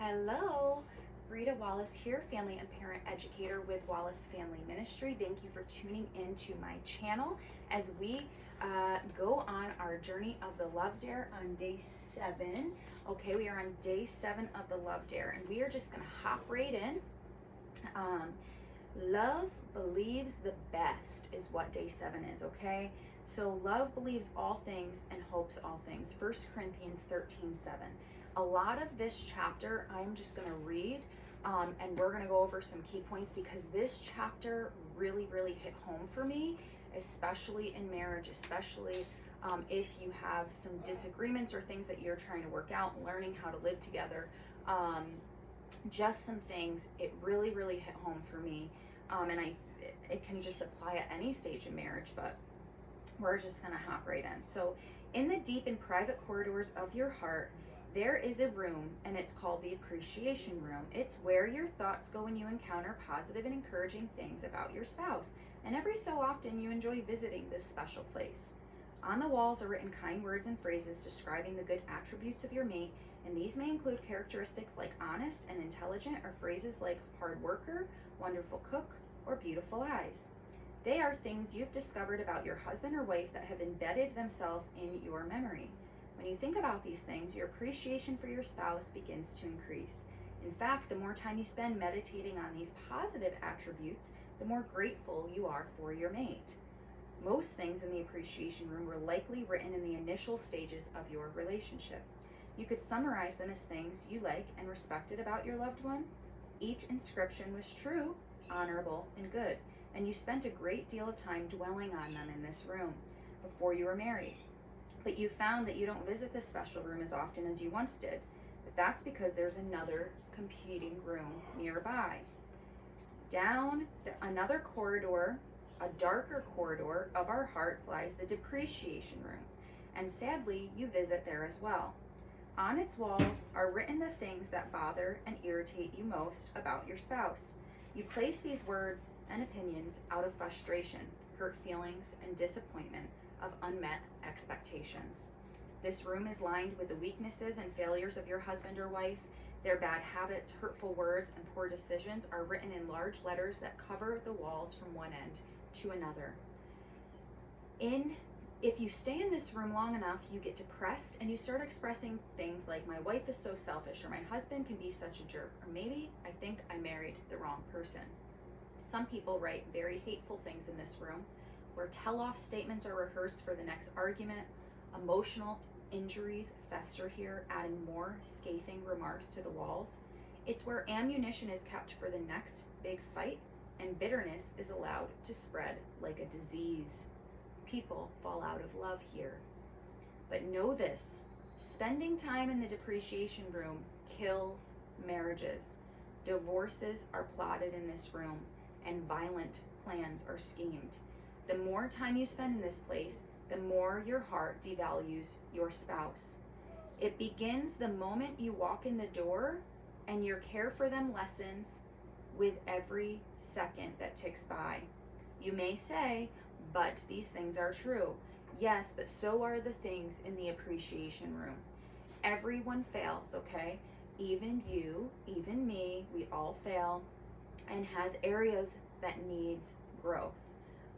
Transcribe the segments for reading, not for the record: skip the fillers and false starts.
Hello, Rita Wallace here, family and parent educator with Wallace Family Ministry. Thank you for tuning into my channel as we go on our journey of the Love Dare on day 7. Okay, we are on day 7 of the Love Dare, and we are just going to hop right in. Love believes the best is what day 7 is, okay? So love believes all things and hopes all things. 1 Corinthians 13:7. A lot of this chapter I'm just going to read, and we're going to go over some key points because this chapter really hit home for me, especially in marriage, especially if you have some disagreements or things that you're trying to work out, learning how to live together. Just some things, it really hit home for me, and it can just apply at any stage in marriage, but we're just gonna hop right in. So in the deep and private corridors of your heart, there is a room, and it's called the appreciation room. It's where your thoughts go when you encounter positive and encouraging things about your spouse, and every so often you enjoy visiting this special place. On the walls are written kind words and phrases describing the good attributes of your mate, and these may include characteristics like honest and intelligent, or phrases like hard worker, wonderful cook, or beautiful eyes. They are things you've discovered about your husband or wife that have embedded themselves in your memory. When you think about these things, your appreciation for your spouse begins to increase. In fact, the more time you spend meditating on these positive attributes, the more grateful you are for your mate. Most things in the appreciation room were likely written in the initial stages of your relationship. You could summarize them as things you like and respected about your loved one. Each inscription was true, honorable, and good, and you spent a great deal of time dwelling on them in this room before you were married. But you found that you don't visit this special room as often as you once did, but that's because there's another competing room nearby. Down another corridor, a darker corridor of our hearts, lies the depreciation room, and sadly, you visit there as well. On its walls are written the things that bother and irritate you most about your spouse. You place these words and opinions out of frustration, hurt feelings, and disappointment of unmet expectations. This room is lined with the weaknesses and failures of your husband or wife. Their bad habits, hurtful words, and poor decisions are written in large letters that cover the walls from one end to another. If you stay in this room long enough, you get depressed and you start expressing things like, my wife is so selfish, or my husband can be such a jerk, or maybe I think I married the wrong person. Some people write very hateful things in this room, where tell-off statements are rehearsed for the next argument. Emotional injuries fester here, adding more scathing remarks to the walls. It's where ammunition is kept for the next big fight, and bitterness is allowed to spread like a disease. People fall out of love here. But know this, spending time in the depreciation room kills marriages. Divorces are plotted in this room, and violent plans are schemed. The more time you spend in this place, the more your heart devalues your spouse. It begins the moment you walk in the door, and your care for them lessens with every second that ticks by. You may say, but these things are true. Yes, but so are the things in the appreciation room. Everyone fails, okay? Even you, even me, we all fail, and has areas that needs growth.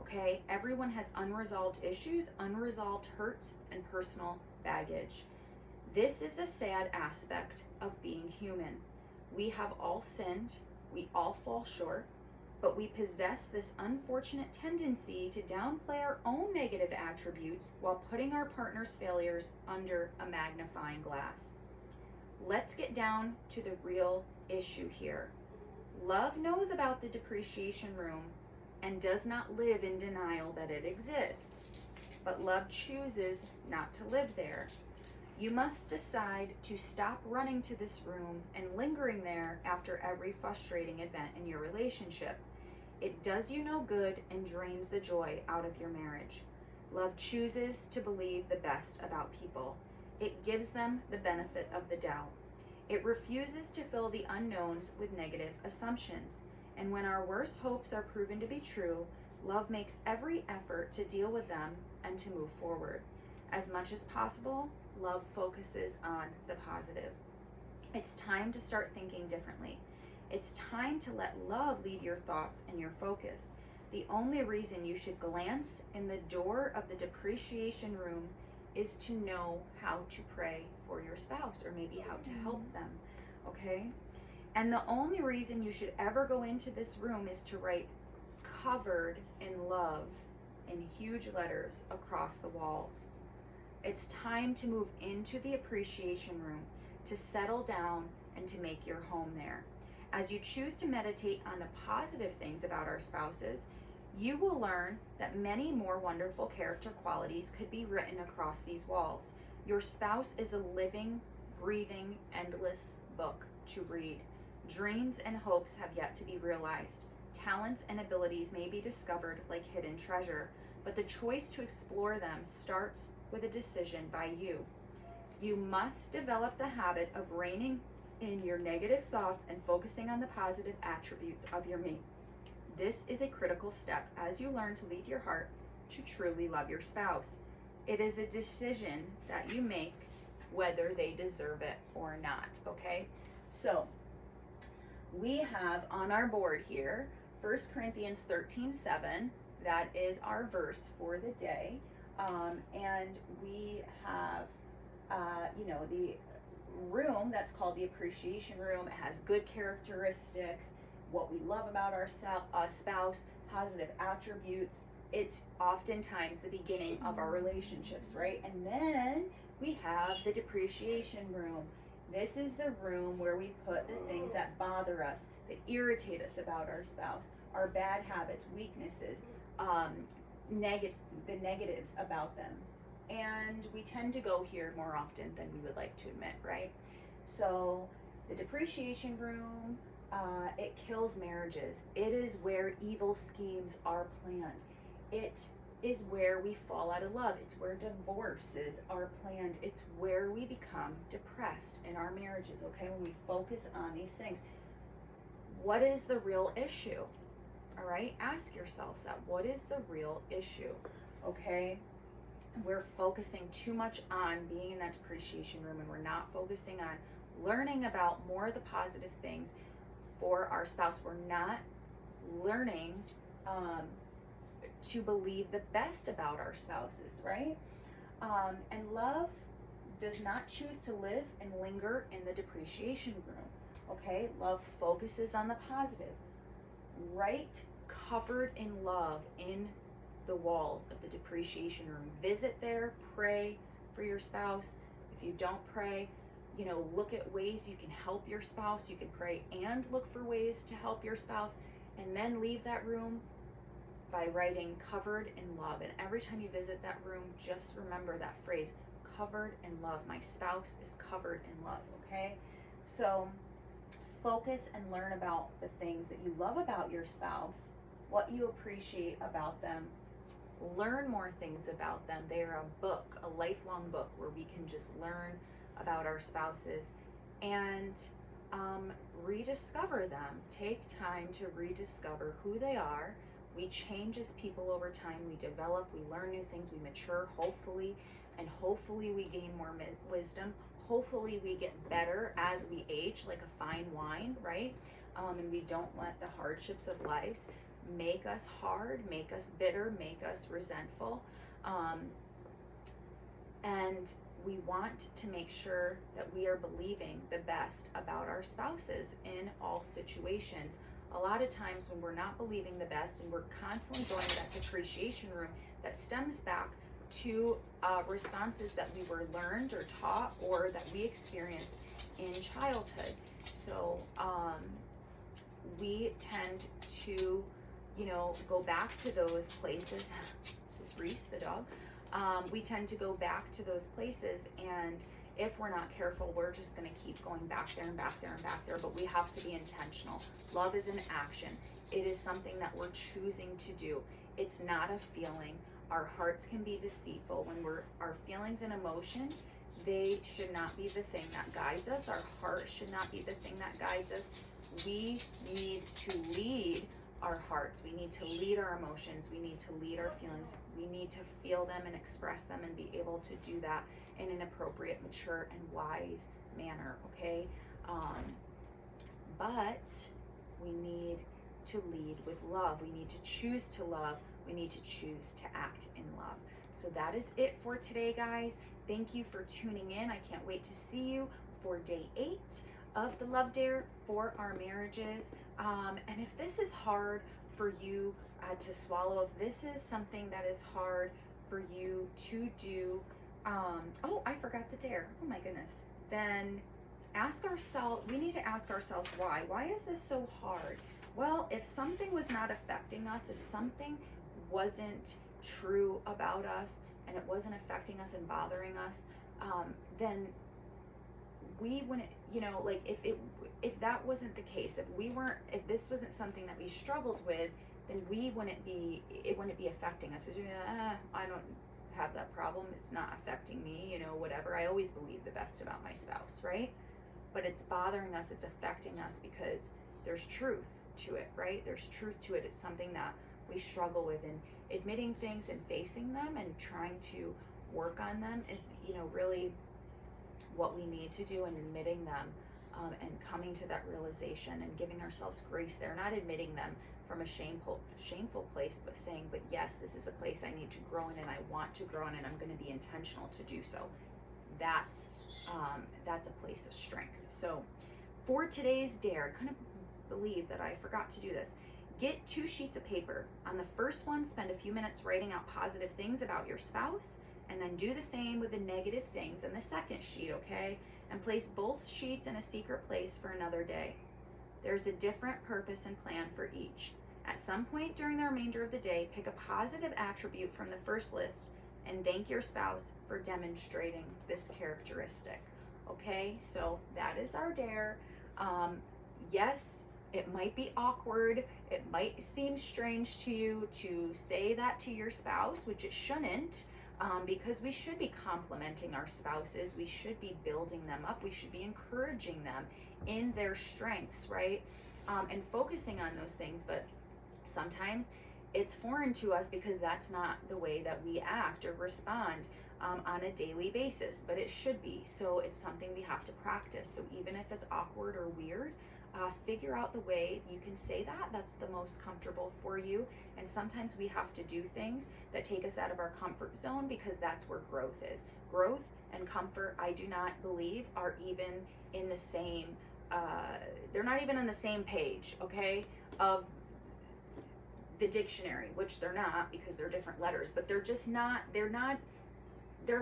Okay, everyone has unresolved issues, unresolved hurts, and personal baggage. This is a sad aspect of being human. We have all sinned, we all fall short, but we possess this unfortunate tendency to downplay our own negative attributes while putting our partner's failures under a magnifying glass. Let's get down to the real issue here. Love knows about the depreciation room and does not live in denial that it exists, but love chooses not to live there. You must decide to stop running to this room and lingering there after every frustrating event in your relationship. It does you no good and drains the joy out of your marriage. Love chooses to believe the best about people. It gives them the benefit of the doubt. It refuses to fill the unknowns with negative assumptions. And when our worst hopes are proven to be true, love makes every effort to deal with them and to move forward. As much as possible, love focuses on the positive. It's time to start thinking differently. It's time to let love lead your thoughts and your focus. The only reason you should glance in the door of the depreciation room is to know how to pray for your spouse, or maybe how to help them, okay? And the only reason you should ever go into this room is to write "covered in love" in huge letters across the walls. It's time to move into the appreciation room, to settle down and to make your home there. As you choose to meditate on the positive things about our spouses, you will learn that many more wonderful character qualities could be written across these walls. Your spouse is a living, breathing, endless book to read. Dreams and hopes have yet to be realized. Talents and abilities may be discovered like hidden treasure, but the choice to explore them starts with a decision by you. You must develop the habit of reining in your negative thoughts and focusing on the positive attributes of your mate. This is a critical step as you learn to lead your heart to truly love your spouse. It is a decision that you make whether they deserve it or not, okay? So, we have on our board here 1 Corinthians 13:7. That is our verse for the day. And we have, the room that's called the appreciation room. It has good characteristics, what we love about our spouse, positive attributes. It's oftentimes the beginning of our relationships, right? And then we have the depreciation room. This is the room where we put the things that bother us, that irritate us about our spouse, our bad habits, weaknesses, the negatives about them. And we tend to go here more often than we would like to admit, right? So the depreciation room, it kills marriages. It is where evil schemes are planned. It is where we fall out of love. It's where divorces are planned. It's where we become depressed in our marriages, okay? When we focus on these things. What is the real issue? All right, ask yourselves that. What is the real issue? Okay, we're focusing too much on being in that depreciation room, and we're not focusing on learning about more of the positive things for our spouse. We're not learning to believe the best about our spouses, right? And love does not choose to live and linger in the depreciation room, okay? Love focuses on the positive. Write "covered in love" in the walls of the depreciation room. Visit there, pray for your spouse. If you don't pray, look at ways you can help your spouse. You can pray and look for ways to help your spouse, and then leave that room by writing "covered in love." And every time you visit that room, just remember that phrase, "covered in love." My spouse is covered in love, okay? So focus and learn about the things that you love about your spouse, what you appreciate about them. Learn more things about them. They are a book, a lifelong book, where we can just learn about our spouses and rediscover them. Take time to rediscover who they are. We change as people over time. We develop, we learn new things, we mature, hopefully, and hopefully we gain more wisdom. Hopefully we get better as we age, like a fine wine, right? And we don't let the hardships of life make us hard, make us bitter, make us resentful. And we want to make sure that we are believing the best about our spouses in all situations. A lot of times when we're not believing the best and we're constantly going to that depreciation room, that stems back to responses that we were learned or taught or that we experienced in childhood. So we tend to, go back to those places. This is Reese, the dog. We tend to go back to those places, and if we're not careful, we're just going to keep going back there and back there and back there. But we have to be intentional. Love is an action. It is something that we're choosing to do. It's not a feeling. Our hearts can be deceitful. When our feelings and emotions, they should not be the thing that guides us. Our heart should not be the thing that guides us. We need to lead our hearts. We need to lead our emotions. We need to lead our feelings. We need to feel them and express them and be able to do that in an appropriate, mature, and wise manner, okay? but we need to lead with love. We need to choose to love. We need to choose to act in love. So that is it for today, guys. Thank you for tuning in. I can't wait to see you for day 8 of the Love Dare for our marriages. And if this is hard for you to swallow, if this is something that is hard for you to do, oh, I forgot the dare. Oh my goodness. Then we need to ask ourselves why. Why is this so hard? Well, if something was not affecting us, if something wasn't true about us and it wasn't affecting us and bothering us, then we wouldn't, like if that wasn't the case, if this wasn't something that we struggled with, then it wouldn't be affecting us. I don't have that problem. It's not affecting me, whatever. I always believe the best about my spouse, right? But it's bothering us, it's affecting us because there's truth to it, right? There's truth to it. It's something that we struggle with, and admitting things and facing them and trying to work on them is, really what we need to do, and admitting them and coming to that realization and giving ourselves grace there, not admitting them from a shameful place, but saying, but yes, this is a place I need to grow in, and I want to grow in, and I'm going to be intentional to do so. That's a place of strength. So for today's dare, I couldn't believe that I forgot to do this. Get 2 sheets of paper. On the first one, spend a few minutes writing out positive things about your spouse, and then do the same with the negative things in the second sheet, okay? And place both sheets in a secret place for another day. There's a different purpose and plan for each. At some point during the remainder of the day, pick a positive attribute from the first list and thank your spouse for demonstrating this characteristic. Okay, so that is our dare. Yes, it might be awkward. It might seem strange to you to say that to your spouse, which it shouldn't, because we should be complimenting our spouses. We should be building them up. We should be encouraging them in their strengths, right? And focusing on those things. But sometimes it's foreign to us because that's not the way that we act or respond on a daily basis, but it should be. So it's something we have to practice. So even if it's awkward or weird, figure out the way you can say that's the most comfortable for you. And sometimes we have to do things that take us out of our comfort zone because that's where growth is. Growth and comfort, I do not believe, are even in the same, they're not even on the same page, okay, of the dictionary, which they're not because they're different letters, but they're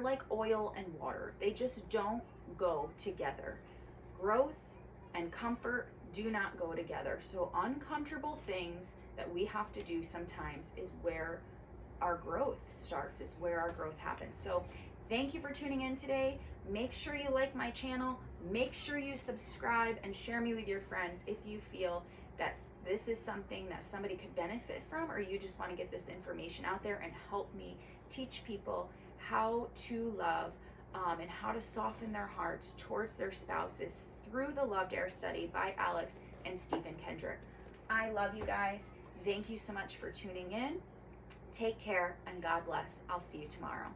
like oil and water. They just don't go together. Growth and comfort do not go together. So uncomfortable things that we have to do sometimes is where our growth starts, is where our growth happens. So thank you for tuning in today. Make sure you like my channel. Make sure you subscribe and share me with your friends if you feel that this is something that somebody could benefit from, or you just want to get this information out there and help me teach people how to love and how to soften their hearts towards their spouses through the Love Dare study by Alex and Stephen Kendrick. I love you guys. Thank you so much for tuning in. Take care and God bless. I'll see you tomorrow.